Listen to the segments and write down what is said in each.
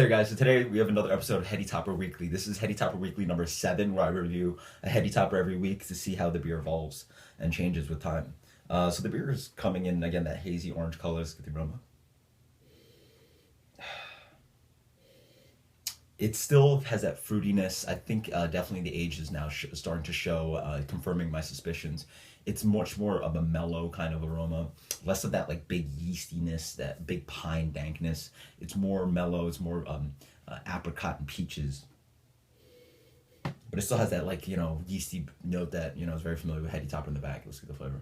there, guys. So today we have another episode of Heady Topper Weekly. This is Heady Topper Weekly number 7, where I review a Heady Topper every week to see how the beer evolves and changes with time. So the beer is coming in, again, that hazy orange color. Let's get the aroma. It still has that fruitiness. I think definitely the age is now starting to show, confirming my suspicions. It's much more of a mellow kind of aroma, less of that like big yeastiness, that big pine dankness. It's more mellow. It's more apricot and peaches, but it still has that like yeasty note that is very familiar with Heady Topper in the back. Let's get the flavor.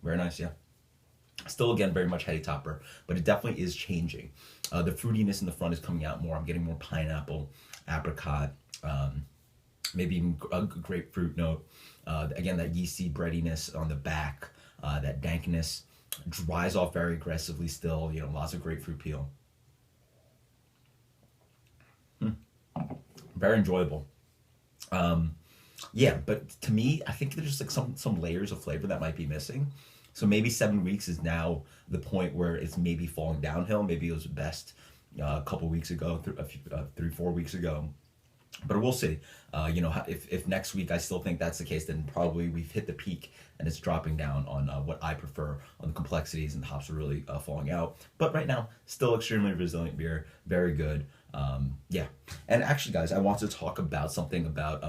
Very nice, yeah. Still, again, very much Heady Topper, but it definitely is changing. The fruitiness in the front is coming out more. I'm getting more pineapple, apricot, maybe even a grapefruit note. Again, that yeasty breadiness on the back, that dankness dries off very aggressively still, lots of grapefruit peel. Very enjoyable. Yeah, but to me, I think there's just like some layers of flavor that might be missing. So maybe 7 weeks is now the point where it's maybe falling downhill. Maybe it was best a couple weeks ago, 3-4 weeks ago. But we'll see. If next week I still think that's the case, then probably we've hit the peak and it's dropping down on what I prefer on the complexities, and the hops are really falling out. But right now, still extremely resilient beer, very good. Yeah. And actually, guys, I want to talk about something about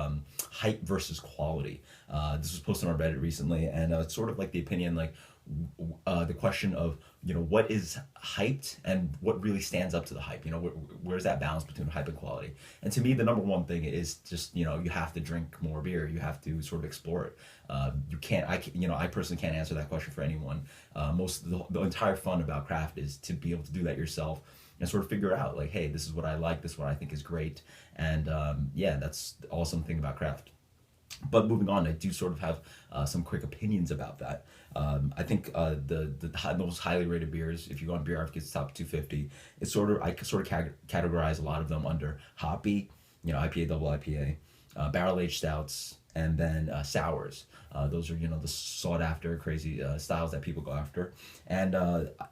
hype versus quality. This was posted on Reddit recently, and it's sort of like the opinion, like the question of what is hyped and what really stands up to the hype. Where's that balance between hype and quality? And to me, the number one thing is just you have to drink more beer. You have to sort of explore it. You can't. I personally can't answer that question for anyone. The entire fun about craft is to be able to do that yourself and sort of figure out like, hey, this is what I like. This is what I think is great. And yeah, that's the awesome thing about craft. But moving on, I do sort of have some quick opinions about that. I think the most highly rated beers, if you go on Beer Advocate's top 250, it's I could sort of categorize a lot of them under hoppy, IPA, double IPA, barrel aged stouts, and then sours. Those are the sought after crazy styles that people go after. And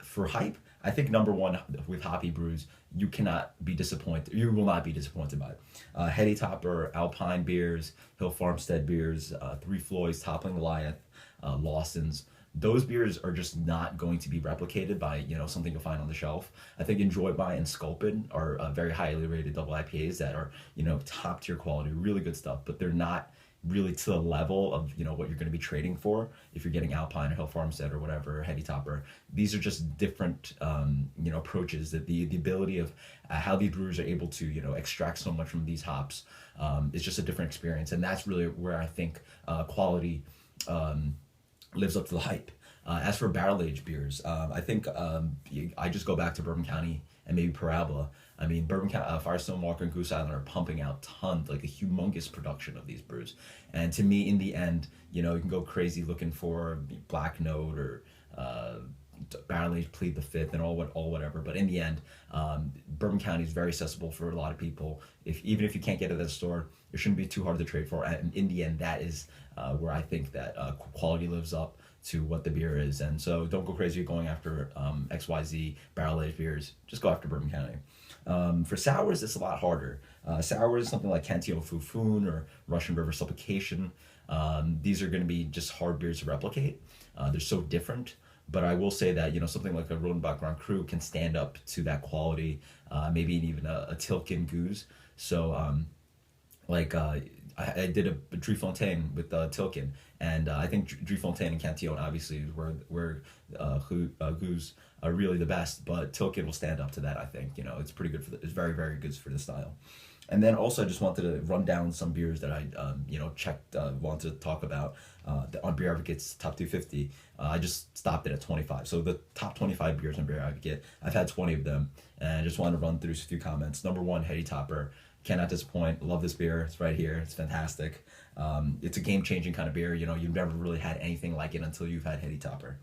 for hype, I think number one with hoppy brews, you cannot be disappointed. You will not be disappointed by it. Heady Topper, Alpine beers, Hill Farmstead beers, Three Floyds, Toppling Goliath, Lawson's. Those beers are just not going to be replicated by something you'll find on the shelf. I think Enjoy By and Sculpin are very highly rated double IPAs that are top tier quality, really good stuff, but they're not really to the level of what you're going to be trading for if you're getting Alpine or Hill Farmstead or whatever, Heady Topper. These are just different approaches. That the ability of how these brewers are able to extract so much from these hops is just a different experience, and that's really where I think quality lives up to the hype. As for barrel aged beers, I think I just go back to Bourbon County and maybe Parabola. I mean, Bourbon County, Firestone Walker, and Goose Island are pumping out tons, like a humongous production of these brews. And to me, in the end, you can go crazy looking for Black Note or Barrel Aged Plead the Fifth and all whatever. But in the end, Bourbon County is very accessible for a lot of people. Even if you can't get it at the store, it shouldn't be too hard to trade for. And in the end, that is where I think that quality lives up to what the beer is. And so don't go crazy going after XYZ barrel aged beers. Just go after Bourbon County. For sours, it's a lot harder. Sours, something like Cantillon Fufun or Russian River Supplication. These are going to be just hard beers to replicate. They're so different. But I will say that something like a Rodenbach Grand Cru can stand up to that quality. Maybe even a Tilken Goose. So I did a Driefontein with Tilken, and I think Driefontein and Cantillon obviously is where Goose are really the best, but Tilken will stand up to that. I think it's pretty good it's very, very good for the style. And then also I just wanted to run down some beers that I checked, wanted to talk about on Beer Advocate's top 250. I just stopped it at 25. So the top 25 beers on Beer Advocate, I've had 20 of them, and I just wanted to run through a few comments. Number one, Heady Topper. Cannot disappoint. Love this beer. It's right here. It's fantastic. It's a game-changing kind of beer. You've never really had anything like it until you've had Heady Topper.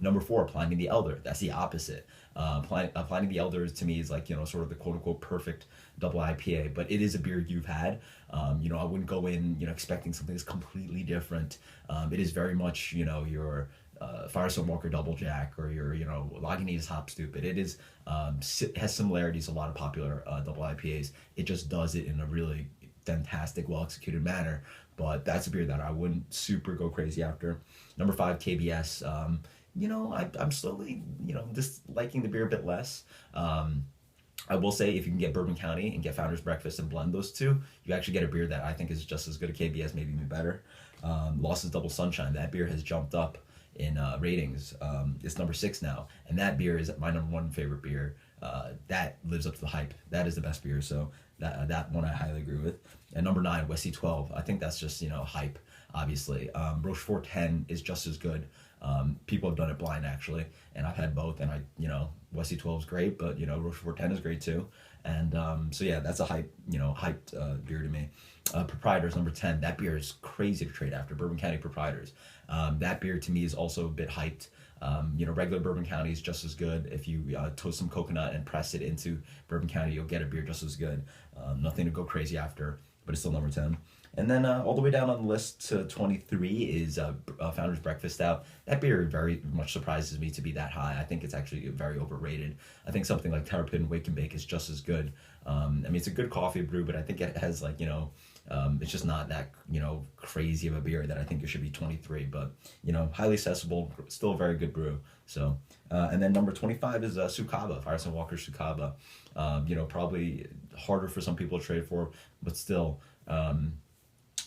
Number 4, Pliny the Elder. That's the opposite. Pliny the Elder to me is like sort of the quote-unquote perfect double IPA, but it is a beer you've had. I wouldn't go in expecting something that's completely different. It is very much your Firestone Walker Double Jack or your Lagunitas Hop Stupid. It is has similarities to a lot of popular double IPAs. It just does it in a really fantastic, well executed manner. But that's a beer that I wouldn't super go crazy after. Number five, KBS. I'm slowly just liking the beer a bit less. I will say if you can get Bourbon County and get Founder's Breakfast and blend those two, you actually get a beer that I think is just as good as KBS, maybe even better. Lost's Double Sunshine. That beer has jumped up in ratings. It's number six now, and that beer is my number one favorite beer. That lives up to the hype. That is the best beer. So that one I highly agree with. And number nine, Westy 12. I think that's just hype. Obviously, Rochefort 10 is just as good. People have done it blind actually, and I've had both, and Westy 12 is great, but Rochefort 10 is great too. And so yeah, that's a hyped beer to me. Proprietors number 10. That beer is crazy to trade after. Bourbon County Proprietors. That beer to me is also a bit hyped. Regular Bourbon County is just as good. If you toast some coconut and press it into Bourbon County, you'll get a beer just as good. Nothing to go crazy after, but it's still number 10. And then all the way down on the list to 23 is Founder's Breakfast Stout. That beer very much surprises me to be that high. I think it's actually very overrated. I think something like Terrapin Wake and Bake is just as good. It's a good coffee brew, but I think it has it's just not that crazy of a beer that I think it should be 23. But highly accessible, still a very good brew. So and then number 25 is Sukaba, Firestone Walker Sukaba. Probably harder for some people to trade for, but still.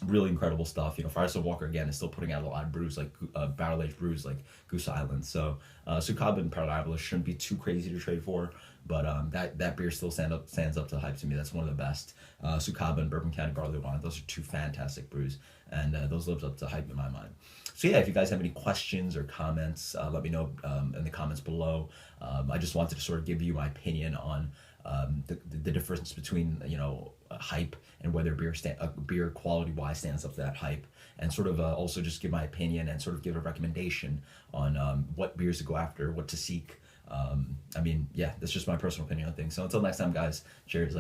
Really incredible stuff. Firestone Walker again is still putting out a lot of brews like barrel aged brews like Goose Island. So Sukaba and Paranabola shouldn't be too crazy to trade for, but that beer still stands up to the hype to me. That's one of the best. Sukaba and Bourbon County Barley Wine. Those are two fantastic brews, and those lives up to hype in my mind. So yeah, if you guys have any questions or comments, let me know in the comments below. I just wanted to sort of give you my opinion on the difference between hype and whether beer quality wise stands up to that hype, and sort of also just give my opinion and sort of give a recommendation on what beers to go after, what to seek. That's just my personal opinion on things. So until next time, guys, cheers later.